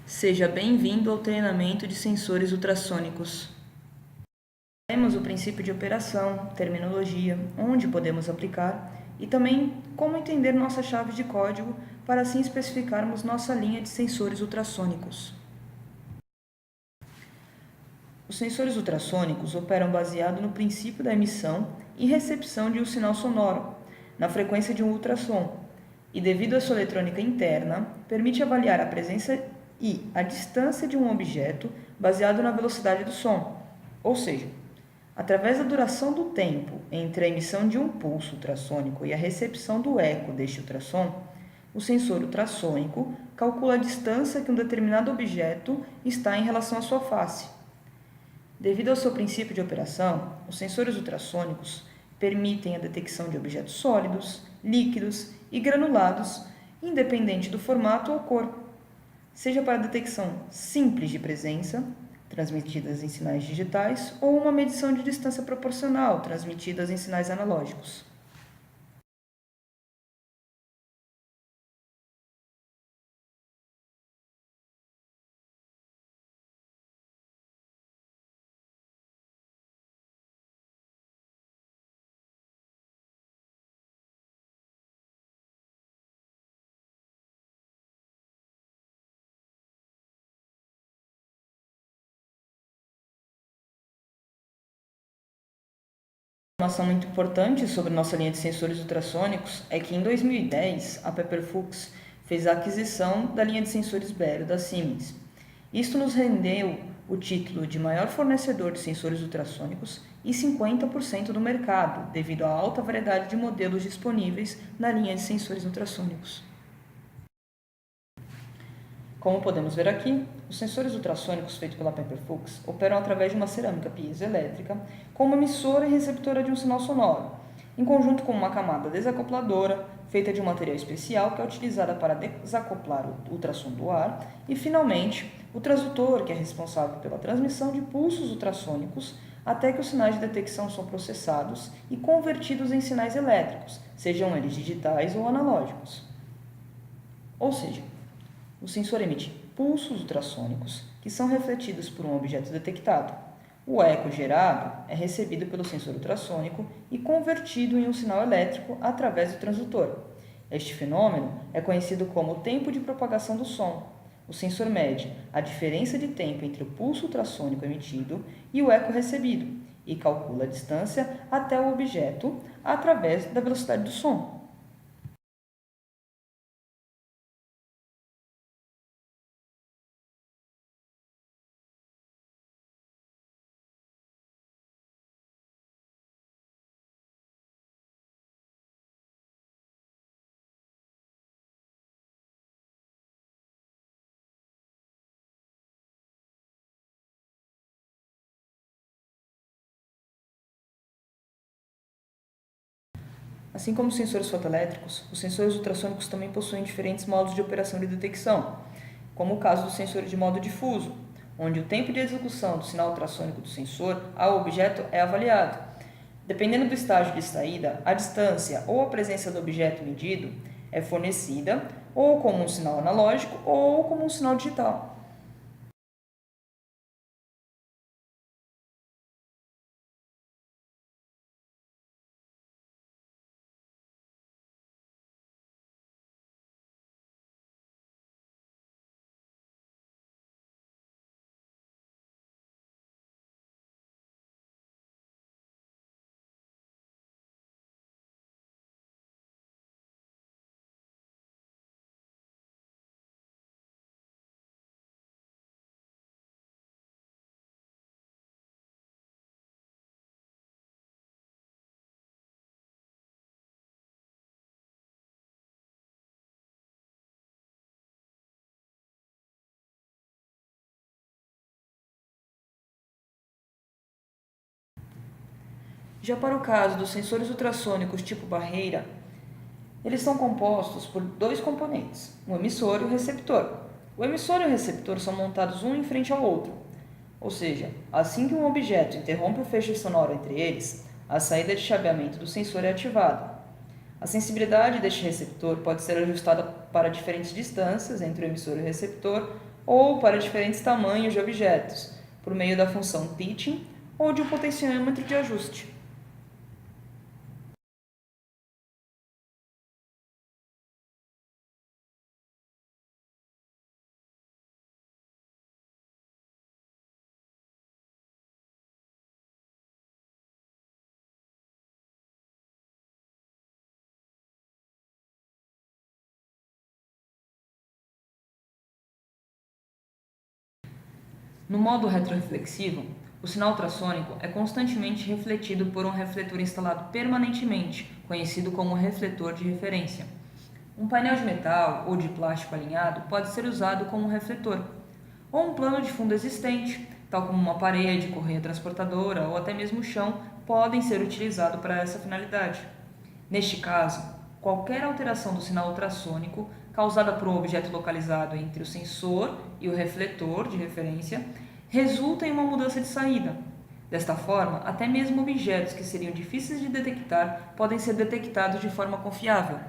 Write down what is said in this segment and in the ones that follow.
Seja bem-vindo ao treinamento de sensores ultrassônicos. Temos o princípio de operação, terminologia, onde podemos aplicar e também como entender nossa chave de código para assim especificarmos nossa linha de sensores ultrassônicos. Os sensores ultrassônicos operam baseado no princípio da emissão e recepção de um sinal sonoro, na frequência de um ultrassom, e devido à sua eletrônica interna, permite avaliar a presença e a distância de um objeto baseado na velocidade do som, ou seja, através da duração do tempo entre a emissão de um pulso ultrassônico e a recepção do eco deste ultrassom, o sensor ultrassônico calcula a distância que um determinado objeto está em relação à sua face. Devido ao seu princípio de operação, os sensores ultrassônicos permitem a detecção de objetos sólidos, líquidos e granulados, independente do formato ou cor, seja para detecção simples de presença, transmitidas em sinais digitais, ou uma medição de distância proporcional, transmitidas em sinais analógicos. Uma informação muito importante sobre nossa linha de sensores ultrassônicos é que em 2010 a Pepper Fuchs fez a aquisição da linha de sensores Bero da Siemens. Isto nos rendeu o título de maior fornecedor de sensores ultrassônicos e 50% do mercado, devido à alta variedade de modelos disponíveis na linha de sensores ultrassônicos. Como podemos ver aqui, os sensores ultrassônicos feitos pela Pepper Fuchs operam através de uma cerâmica piezoelétrica com uma emissora e receptora de um sinal sonoro, em conjunto com uma camada desacopladora feita de um material especial que é utilizada para desacoplar o ultrassom do ar e, finalmente, o transdutor, que é responsável pela transmissão de pulsos ultrassônicos até que os sinais de detecção são processados e convertidos em sinais elétricos, sejam eles digitais ou analógicos. Ou seja, o sensor emite pulsos ultrassônicos que são refletidos por um objeto detectado. O eco gerado é recebido pelo sensor ultrassônico e convertido em um sinal elétrico através do transdutor. Este fenômeno é conhecido como o tempo de propagação do som. O sensor mede a diferença de tempo entre o pulso ultrassônico emitido e o eco recebido e calcula a distância até o objeto através da velocidade do som. Assim como os sensores fotoelétricos, os sensores ultrassônicos também possuem diferentes modos de operação e detecção, como o caso do sensor de modo difuso, onde o tempo de execução do sinal ultrassônico do sensor ao objeto é avaliado. Dependendo do estágio de saída, a distância ou a presença do objeto medido é fornecida ou como um sinal analógico ou como um sinal digital. Já para o caso dos sensores ultrassônicos tipo barreira, eles são compostos por dois componentes, o emissor e o receptor. O emissor e o receptor são montados um em frente ao outro, ou seja, assim que um objeto interrompe o feixe sonoro entre eles, a saída de chaveamento do sensor é ativada. A sensibilidade deste receptor pode ser ajustada para diferentes distâncias entre o emissor e o receptor, ou para diferentes tamanhos de objetos, por meio da função pitching ou de um potenciômetro de ajuste. No modo retroreflexivo, o sinal ultrassônico é constantemente refletido por um refletor instalado permanentemente, conhecido como refletor de referência. Um painel de metal ou de plástico alinhado pode ser usado como refletor, ou um plano de fundo existente, tal como uma parede, correia transportadora ou até mesmo o chão, podem ser utilizados para essa finalidade. Neste caso, qualquer alteração do sinal ultrassônico causada por um objeto localizado entre o sensor e o refletor de referência resulta em uma mudança de saída. Desta forma, até mesmo objetos que seriam difíceis de detectar podem ser detectados de forma confiável.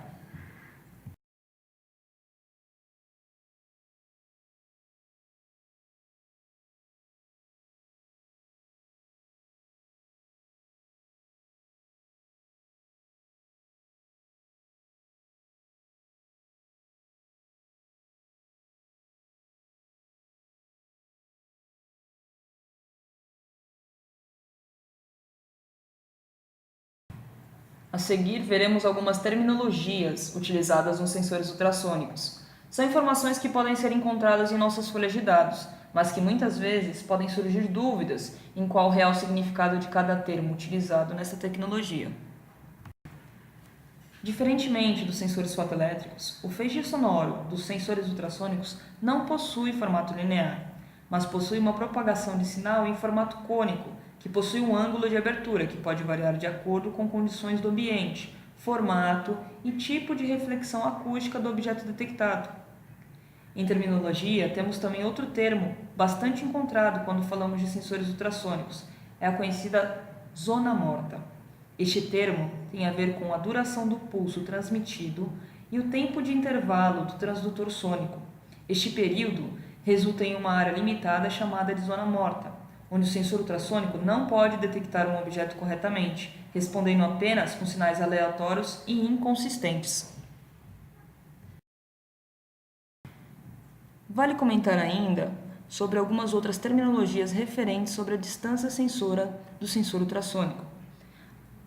A seguir, veremos algumas terminologias utilizadas nos sensores ultrassônicos. São informações que podem ser encontradas em nossas folhas de dados, mas que muitas vezes podem surgir dúvidas em qual o real significado de cada termo utilizado nessa tecnologia. Diferentemente dos sensores fotoelétricos, o feixe sonoro dos sensores ultrassônicos não possui formato linear, mas possui uma propagação de sinal em formato cônico, que possui um ângulo de abertura que pode variar de acordo com condições do ambiente, formato e tipo de reflexão acústica do objeto detectado. Em terminologia, temos também outro termo bastante encontrado quando falamos de sensores ultrassônicos, é a conhecida zona morta. Este termo tem a ver com a duração do pulso transmitido e o tempo de intervalo do transdutor sônico. Este período resulta em uma área limitada chamada de zona morta, onde o sensor ultrassônico não pode detectar um objeto corretamente, respondendo apenas com sinais aleatórios e inconsistentes. Vale comentar ainda sobre algumas outras terminologias referentes sobre a distância sensora do sensor ultrassônico.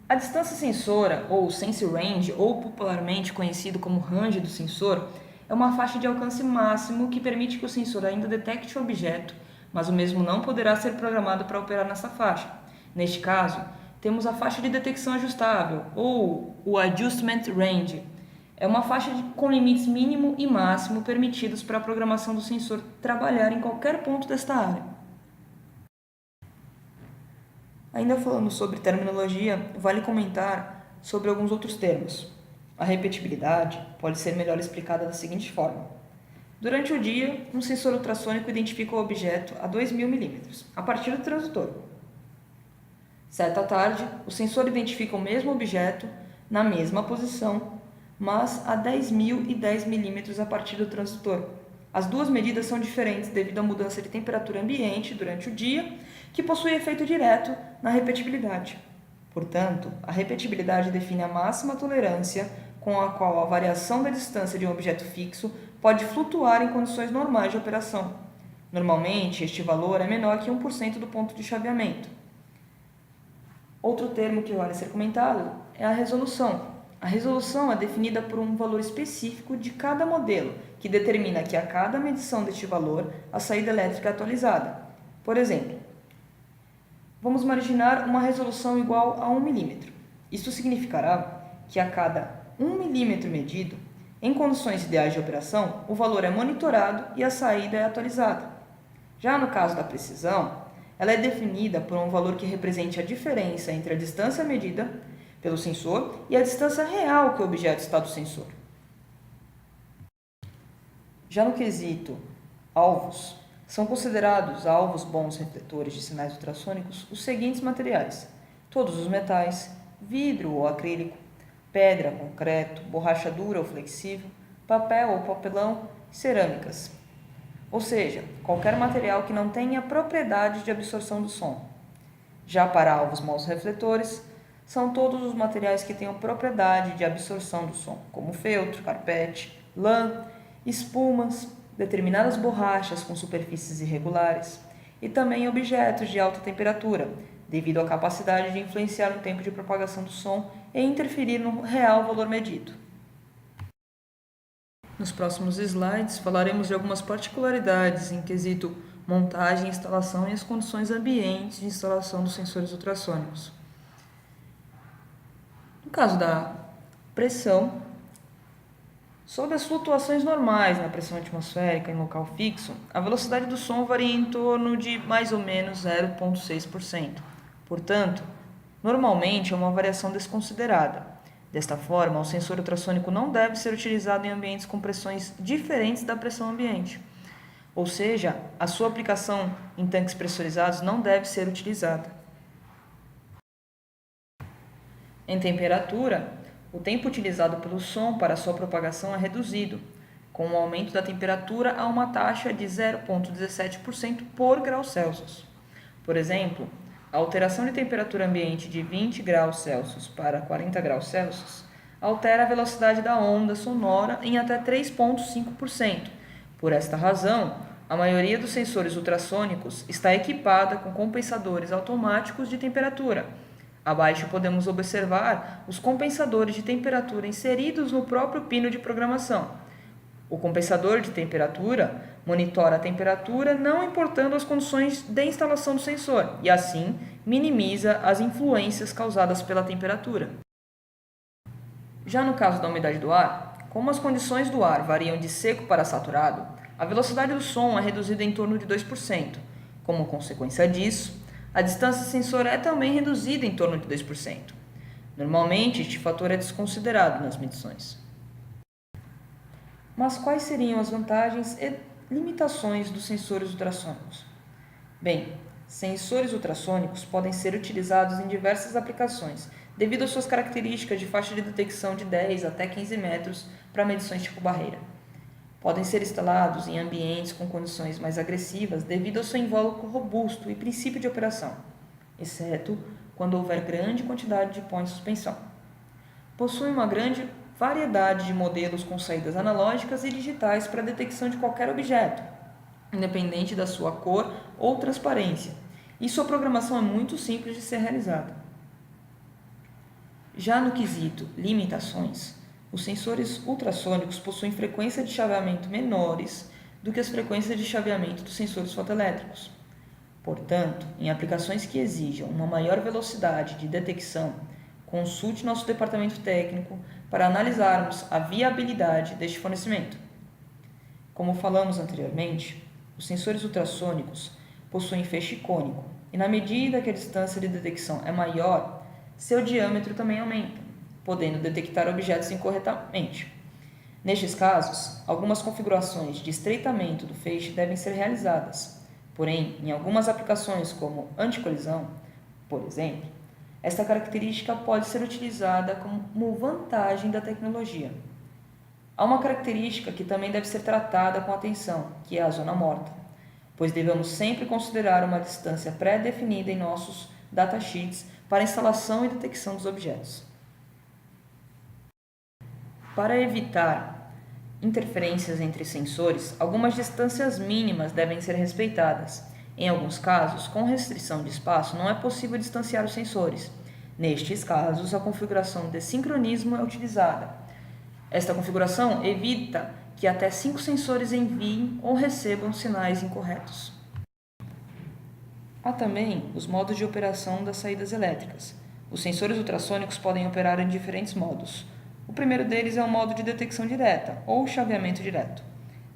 A distância sensora, ou sense range, ou popularmente conhecido como range do sensor, é uma faixa de alcance máximo que permite que o sensor ainda detecte o objeto, mas o mesmo não poderá ser programado para operar nessa faixa. Neste caso, temos a faixa de detecção ajustável, ou o adjustment range. É uma faixa com limites mínimo e máximo permitidos para a programação do sensor trabalhar em qualquer ponto desta área. Ainda falando sobre terminologia, vale comentar sobre alguns outros termos. A repetibilidade pode ser melhor explicada da seguinte forma. Durante o dia, um sensor ultrassônico identifica o objeto a 2.000 milímetros, a partir do transdutor. Certa tarde, o sensor identifica o mesmo objeto na mesma posição, mas a 10.010 milímetros a partir do transdutor. As duas medidas são diferentes devido à mudança de temperatura ambiente durante o dia, que possui efeito direto na repetibilidade. Portanto, a repetibilidade define a máxima tolerância com a qual a variação da distância de um objeto fixo pode flutuar em condições normais de operação. Normalmente, este valor é menor que 1% do ponto de chaveamento. Outro termo que vale ser comentado é a resolução. A resolução é definida por um valor específico de cada modelo, que determina que a cada medição deste valor, a saída elétrica é atualizada. Por exemplo, vamos imaginar uma resolução igual a 1 milímetro. Isso significará que a cada 1 milímetro medido, em condições ideais de operação, o valor é monitorado e a saída é atualizada. Já no caso da precisão, ela é definida por um valor que represente a diferença entre a distância medida pelo sensor e a distância real que o objeto está do sensor. Já no quesito alvos, são considerados alvos bons refletores de sinais ultrassônicos os seguintes materiais: todos os metais, vidro ou acrílico, pedra, concreto, borracha dura ou flexível, papel ou papelão, cerâmicas. ou seja, qualquer material que não tenha propriedade de absorção do som. Já para alvos mal refletores, são todos os materiais que tenham propriedade de absorção do som, como feltro, carpete, lã, espumas, determinadas borrachas com superfícies irregulares e também objetos de alta temperatura, devido à capacidade de influenciar no tempo de propagação do som e interferir no real valor medido. Nos próximos slides falaremos de algumas particularidades em quesito montagem, instalação e as condições ambientes de instalação dos sensores ultrassônicos. No caso da pressão, sob as flutuações normais na pressão atmosférica em local fixo, a velocidade do som varia em torno de mais ou menos 0,6%. Portanto, normalmente é uma variação desconsiderada. Desta forma, o sensor ultrassônico não deve ser utilizado em ambientes com pressões diferentes da pressão ambiente. Ou seja, a sua aplicação em tanques pressurizados não deve ser utilizada. Em temperatura, o tempo utilizado pelo som para sua propagação é reduzido, com o aumento da temperatura a uma taxa de 0,17% por grau Celsius. Por exemplo, a alteração de temperatura ambiente de 20 graus Celsius para 40 graus Celsius altera a velocidade da onda sonora em até 3,5%. Por esta razão, a maioria dos sensores ultrassônicos está equipada com compensadores automáticos de temperatura. Abaixo podemos observar os compensadores de temperatura inseridos no próprio pino de programação. O compensador de temperatura monitora a temperatura não importando as condições de instalação do sensor e, assim, minimiza as influências causadas pela temperatura. Já no caso da umidade do ar, como as condições do ar variam de seco para saturado, a velocidade do som é reduzida em torno de 2%. Como consequência disso, a distância sensor é também reduzida em torno de 2%. Normalmente, este fator é desconsiderado nas medições. Mas quais seriam as vantagens e limitações dos sensores ultrassônicos? Bem, sensores ultrassônicos podem ser utilizados em diversas aplicações, devido às suas características de faixa de detecção de 10 até 15 metros para medições tipo barreira. Podem ser instalados em ambientes com condições mais agressivas devido ao seu invólucro robusto e princípio de operação, exceto quando houver grande quantidade de pó em suspensão. Possui uma grande variedade de modelos com saídas analógicas e digitais para a detecção de qualquer objeto, independente da sua cor ou transparência, e sua programação é muito simples de ser realizada. Já no quesito limitações, os sensores ultrassônicos possuem frequência de chaveamento menores do que as frequências de chaveamento dos sensores fotoelétricos. Portanto, em aplicações que exijam uma maior velocidade de detecção, consulte nosso departamento técnico para analisarmos a viabilidade deste fornecimento. Como falamos anteriormente, os sensores ultrassônicos possuem feixe cônico e, na medida que a distância de detecção é maior, seu diâmetro também aumenta, podendo detectar objetos incorretamente. Nestes casos, algumas configurações de estreitamento do feixe devem ser realizadas. Porém, em algumas aplicações como anticolisão, por exemplo, esta característica pode ser utilizada como vantagem da tecnologia. Há uma característica que também deve ser tratada com atenção, que é a zona morta, pois devemos sempre considerar uma distância pré-definida em nossos datasheets para instalação e detecção dos objetos. Para evitar interferências entre sensores, algumas distâncias mínimas devem ser respeitadas. Em alguns casos, com restrição de espaço, não é possível distanciar os sensores. Nestes casos, a configuração de sincronismo é utilizada. Esta configuração evita que até 5 sensores enviem ou recebam sinais incorretos. Há também os modos de operação das saídas elétricas. Os sensores ultrassônicos podem operar em diferentes modos. O primeiro deles é o modo de detecção direta, ou chaveamento direto.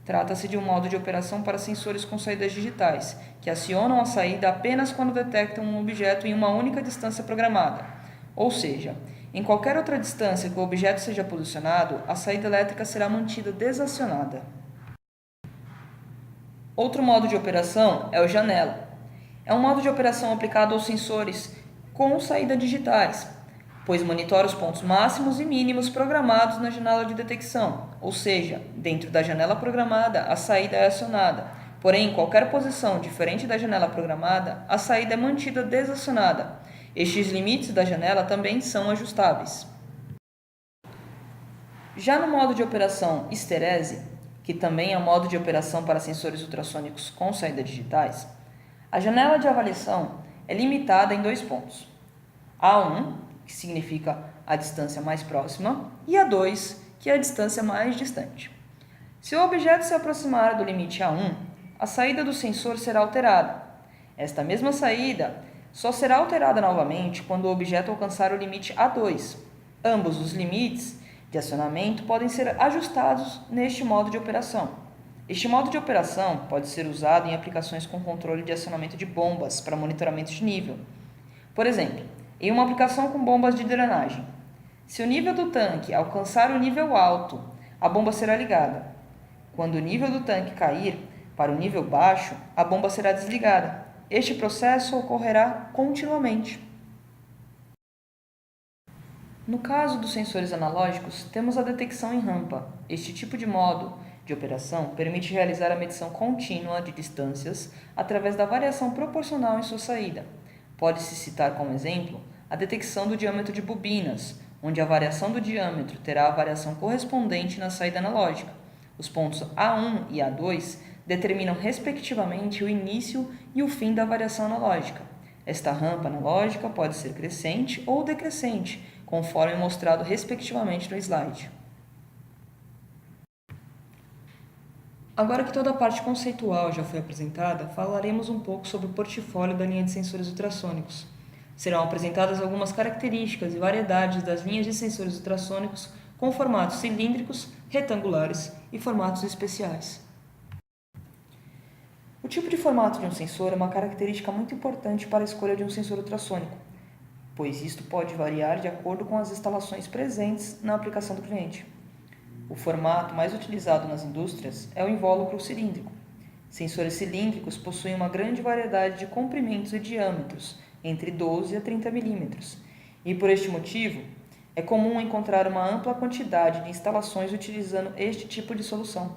Trata-se de um modo de operação para sensores com saídas digitais, que acionam a saída apenas quando detectam um objeto em uma única distância programada. Ou seja, em qualquer outra distância que o objeto seja posicionado, a saída elétrica será mantida desacionada. Outro modo de operação é o janela. É um modo de operação aplicado aos sensores com saída digitais, pois monitora os pontos máximos e mínimos programados na janela de detecção, ou seja, dentro da janela programada, a saída é acionada, Porém, em qualquer posição diferente da janela programada, a saída é mantida desacionada. Estes limites da janela também são ajustáveis. Já no modo de operação Esterese, que também é um modo de operação para sensores ultrassônicos com saídas digitais, a janela de avaliação é limitada em 2 pontos. A1, que significa a distância mais próxima, e A2, que é a distância mais distante. Se o objeto se aproximar do limite A1, a saída do sensor será alterada. Esta mesma saída só será alterada novamente quando o objeto alcançar o limite A2. Ambos os limites de acionamento podem ser ajustados neste modo de operação. Este modo de operação pode ser usado em aplicações com controle de acionamento de bombas para monitoramento de nível. Por exemplo, em uma aplicação com bombas de drenagem, se o nível do tanque alcançar o nível alto, a bomba será ligada. Quando o nível do tanque cair para o nível baixo, a bomba será desligada. Este processo ocorrerá continuamente. No caso dos sensores analógicos, temos a detecção em rampa. Este tipo de modo de operação permite realizar a medição contínua de distâncias através da variação proporcional em sua saída. Pode-se citar como exemplo a detecção do diâmetro de bobinas, onde a variação do diâmetro terá a variação correspondente na saída analógica. Os pontos A1 e A2 determinam respectivamente o início e o fim da variação analógica. Esta rampa analógica pode ser crescente ou decrescente, conforme mostrado respectivamente no slide. Agora que toda a parte conceitual já foi apresentada, falaremos um pouco sobre o portfólio da linha de sensores ultrassônicos. Serão apresentadas algumas características e variedades das linhas de sensores ultrassônicos com formatos cilíndricos, retangulares e formatos especiais. O tipo de formato de um sensor é uma característica muito importante para a escolha de um sensor ultrassônico, pois isto pode variar de acordo com as instalações presentes na aplicação do cliente. O formato mais utilizado nas indústrias é o invólucro cilíndrico. Sensores cilíndricos possuem uma grande variedade de comprimentos e diâmetros, entre 12 a 30 milímetros, e por este motivo é comum encontrar uma ampla quantidade de instalações utilizando este tipo de solução.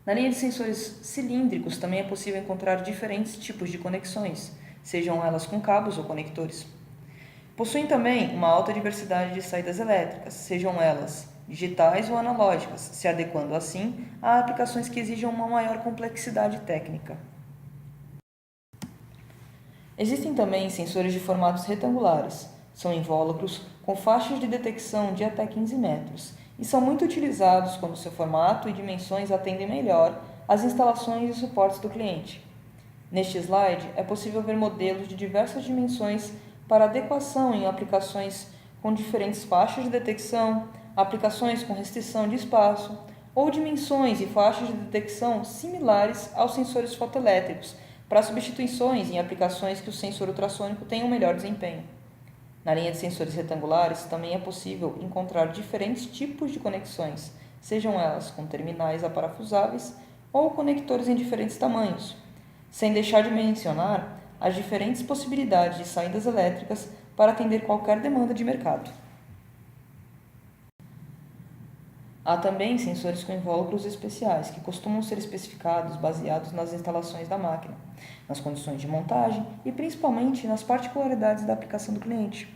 Na linha de sensores cilíndricos também é possível encontrar diferentes tipos de conexões, sejam elas com cabos ou conectores. Possuem também uma alta diversidade de saídas elétricas, sejam elas digitais ou analógicas, se adequando assim a aplicações que exijam uma maior complexidade técnica. Existem também sensores de formatos retangulares, são invólucros com faixas de detecção de até 15 metros e são muito utilizados quando seu formato e dimensões atendem melhor às instalações e suportes do cliente. Neste slide é possível ver modelos de diversas dimensões para adequação em aplicações com diferentes faixas de detecção, aplicações com restrição de espaço ou dimensões e faixas de detecção similares aos sensores fotoelétricos para substituições em aplicações que o sensor ultrassônico tenha um melhor desempenho. Na linha de sensores retangulares também é possível encontrar diferentes tipos de conexões, sejam elas com terminais aparafusáveis ou conectores em diferentes tamanhos, sem deixar de mencionar as diferentes possibilidades de saídas elétricas para atender qualquer demanda de mercado. Há também sensores com invólucros especiais, que costumam ser especificados baseados nas instalações da máquina, nas condições de montagem e principalmente nas particularidades da aplicação do cliente.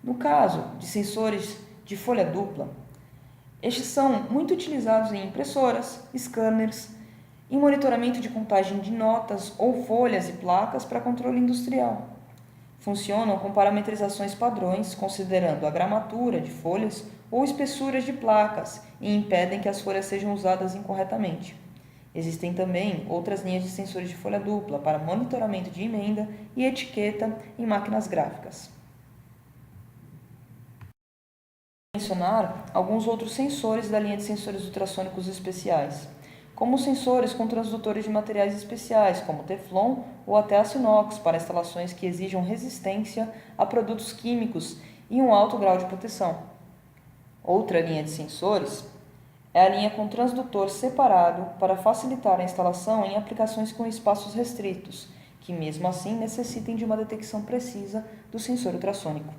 No caso de sensores de folha dupla, estes são muito utilizados em impressoras, scanners, em monitoramento de contagem de notas ou folhas e placas para controle industrial. Funcionam com parametrizações padrões, considerando a gramatura de folhas ou espessuras de placas e impedem que as folhas sejam usadas incorretamente. Existem também outras linhas de sensores de folha dupla para monitoramento de emenda e etiqueta em máquinas gráficas. Vou mencionar alguns outros sensores da linha de sensores ultrassônicos especiais, como sensores com transdutores de materiais especiais, como Teflon ou até aço inox, para instalações que exijam resistência a produtos químicos e um alto grau de proteção. Outra linha de sensores é a linha com transdutor separado para facilitar a instalação em aplicações com espaços restritos, que mesmo assim necessitem de uma detecção precisa do sensor ultrassônico.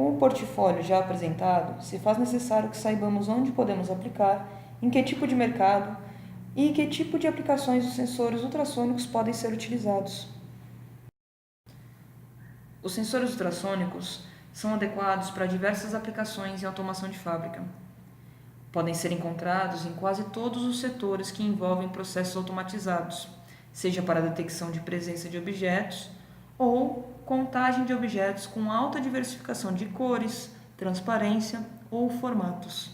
Com o portfólio já apresentado, se faz necessário que saibamos onde podemos aplicar, em que tipo de mercado e em que tipo de aplicações os sensores ultrassônicos podem ser utilizados. Os sensores ultrassônicos são adequados para diversas aplicações em automação de fábrica. Podem ser encontrados em quase todos os setores que envolvem processos automatizados, seja para a detecção de presença de objetos ou contagem de objetos com alta diversificação de cores, transparência ou formatos.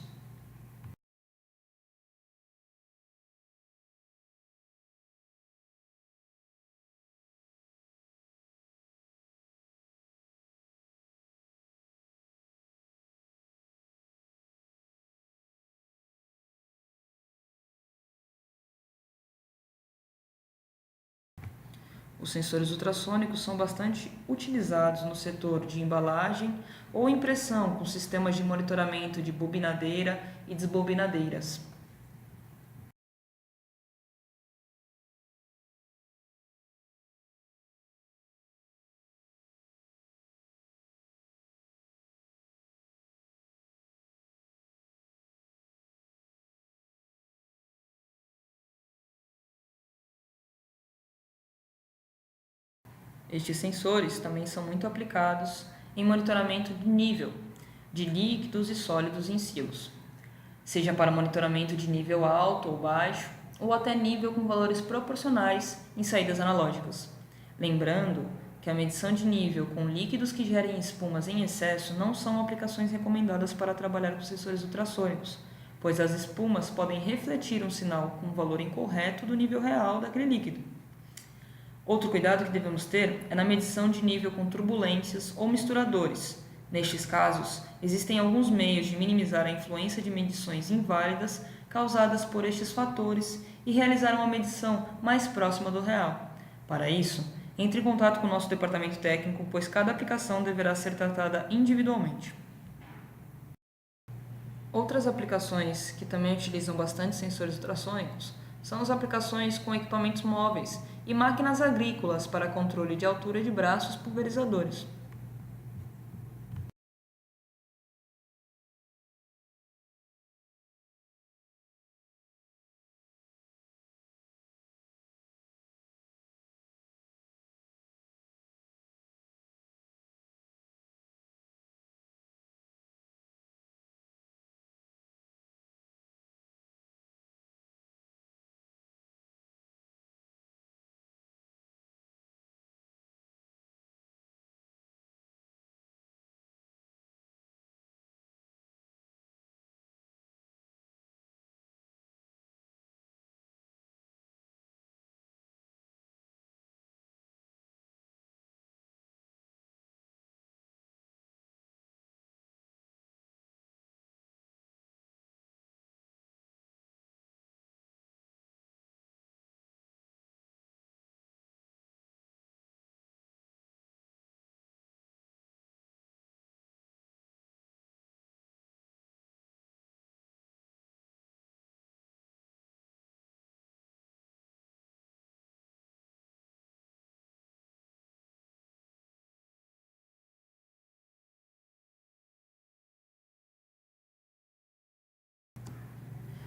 Os sensores ultrassônicos são bastante utilizados no setor de embalagem ou impressão com sistemas de monitoramento de bobinadeira e desbobinadeiras. Estes sensores também são muito aplicados em monitoramento de nível de líquidos e sólidos em silos, seja para monitoramento de nível alto ou baixo, ou até nível com valores proporcionais em saídas analógicas. Lembrando que a medição de nível com líquidos que gerem espumas em excesso não são aplicações recomendadas para trabalhar com sensores ultrassônicos, pois as espumas podem refletir um sinal com um valor incorreto do nível real daquele líquido. Outro cuidado que devemos ter é na medição de nível com turbulências ou misturadores. Nestes casos, existem alguns meios de minimizar a influência de medições inválidas causadas por estes fatores e realizar uma medição mais próxima do real. Para isso, entre em contato com o nosso departamento técnico, pois cada aplicação deverá ser tratada individualmente. Outras aplicações que também utilizam bastante sensores ultrassônicos são as aplicações com equipamentos móveis e máquinas agrícolas para controle de altura de braços pulverizadores.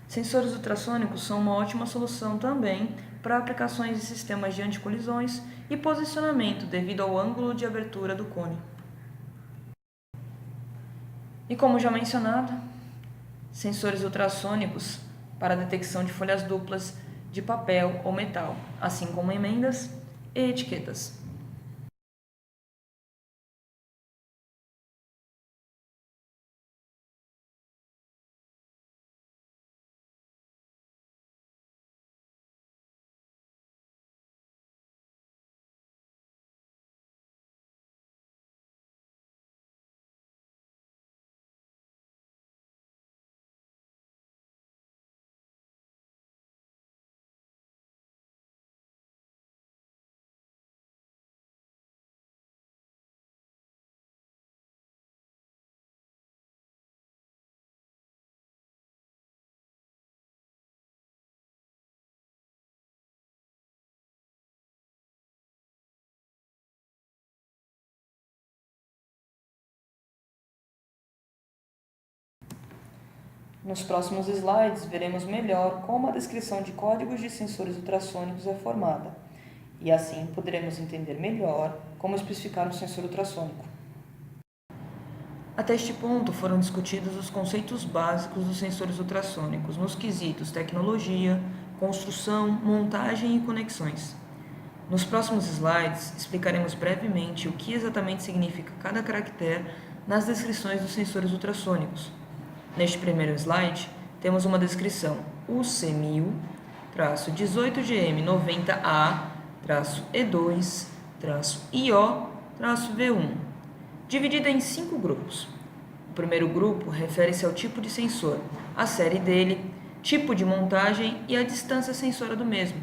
Sensores ultrassônicos são uma ótima solução também para aplicações de sistemas de anticolisões e posicionamento devido ao ângulo de abertura do cone. E como já mencionado, sensores ultrassônicos para a detecção de folhas duplas de papel ou metal, assim como emendas e etiquetas. Nos próximos slides, veremos melhor como a descrição de códigos de sensores ultrassônicos é formada, e assim poderemos entender melhor como especificar um sensor ultrassônico. Até este ponto foram discutidos os conceitos básicos dos sensores ultrassônicos nos quesitos tecnologia, construção, montagem e conexões. Nos próximos slides, explicaremos brevemente o que exatamente significa cada caractere nas descrições dos sensores ultrassônicos. Neste primeiro slide, temos uma descrição UC1000-18G-M90A-E2-IO-V1, dividida em 5 grupos. O primeiro grupo refere-se ao tipo de sensor, a série dele, tipo de montagem e a distância sensora do mesmo.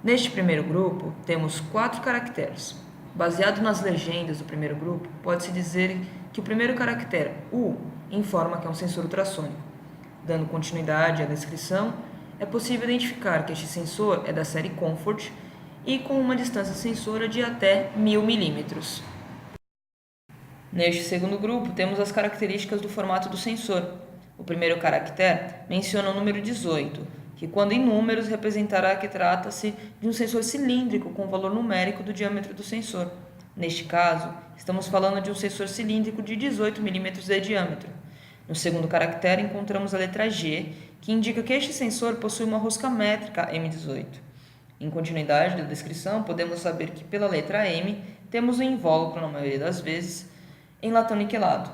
Neste primeiro grupo, temos 4 caracteres. Baseado nas legendas do primeiro grupo, pode-se dizer que o primeiro caractere, U, informa que é um sensor ultrassônico. Dando continuidade à descrição, é possível identificar que este sensor é da série Comfort e com uma distância sensora de até 1000 milímetros. Neste segundo grupo, temos as características do formato do sensor. O primeiro caractere menciona o número 18, que quando em números representará que trata-se de um sensor cilíndrico com o valor numérico do diâmetro do sensor. Neste caso, estamos falando de um sensor cilíndrico de 18 mm de diâmetro. No segundo caractere, encontramos a letra G, que indica que este sensor possui uma rosca métrica M18. Em continuidade da descrição, podemos saber que pela letra M, temos um invólucro, na maioria das vezes, em latão niquelado,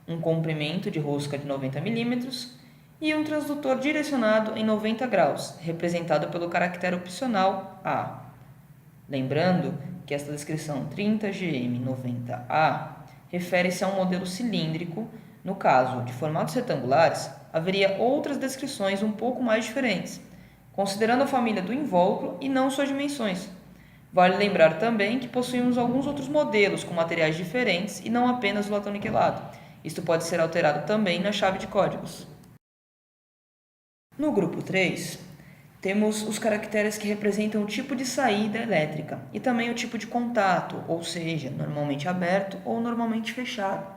um comprimento de rosca de 90 mm e um transdutor direcionado em 90 graus, representado pelo caractere opcional A. Lembrando que esta descrição 30GM90A refere-se a um modelo cilíndrico. No caso de formatos retangulares, haveria outras descrições um pouco mais diferentes, considerando a família do invólucro e não suas dimensões. Vale lembrar também que possuímos alguns outros modelos com materiais diferentes e não apenas o latão niquelado. Isto pode ser alterado também na chave de códigos. No grupo 3, temos os caracteres que representam o tipo de saída elétrica e também o tipo de contato, ou seja, normalmente aberto ou normalmente fechado.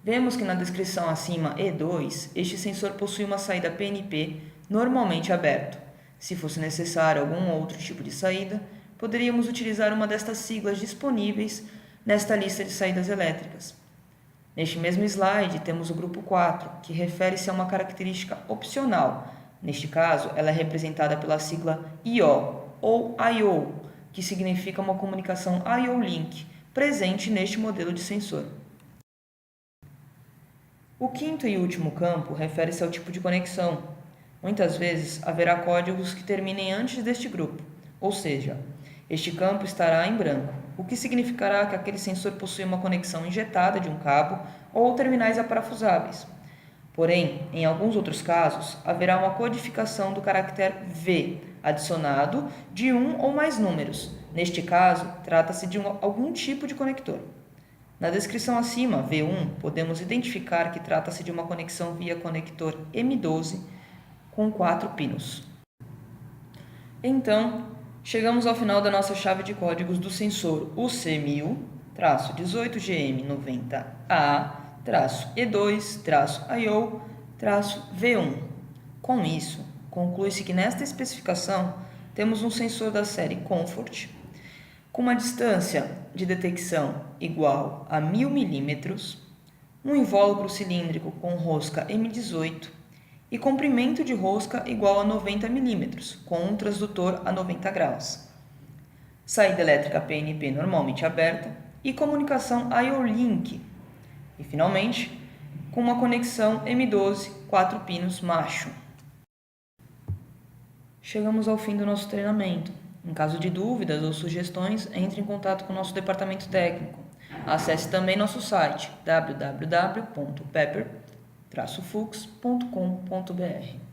Vemos que na descrição acima E2, este sensor possui uma saída PNP normalmente aberto. Se fosse necessário algum outro tipo de saída, poderíamos utilizar uma destas siglas disponíveis nesta lista de saídas elétricas. Neste mesmo slide, temos o grupo 4, que refere-se a uma característica opcional. Neste caso, ela é representada pela sigla IO ou I/O, que significa uma comunicação I/O Link, presente neste modelo de sensor. O quinto e último campo refere-se ao tipo de conexão. Muitas vezes haverá códigos que terminem antes deste grupo, ou seja, este campo estará em branco, o que significará que aquele sensor possui uma conexão injetada de um cabo ou terminais aparafusáveis. Porém, em alguns outros casos, haverá uma codificação do caractere V, adicionado de um ou mais números. Neste caso, trata-se de algum tipo de conector. Na descrição acima, V1, podemos identificar que trata-se de uma conexão via conector M12 com 4 pinos. Então, chegamos ao final da nossa chave de códigos do sensor UC1000-18G M90A-E2-IO-V1. Com isso, conclui-se que nesta especificação temos um sensor da série Comfort com uma distância de detecção igual a 1000 mm, um invólucro cilíndrico com rosca M18 e comprimento de rosca igual a 90 mm, com um transdutor a 90 graus. Saída elétrica PNP normalmente aberta e comunicação I/O Link. E, finalmente, com uma conexão M12 4 pinos macho. Chegamos ao fim do nosso treinamento. Em caso de dúvidas ou sugestões, entre em contato com o nosso departamento técnico. Acesse também nosso site www.pepper-fux.com.br.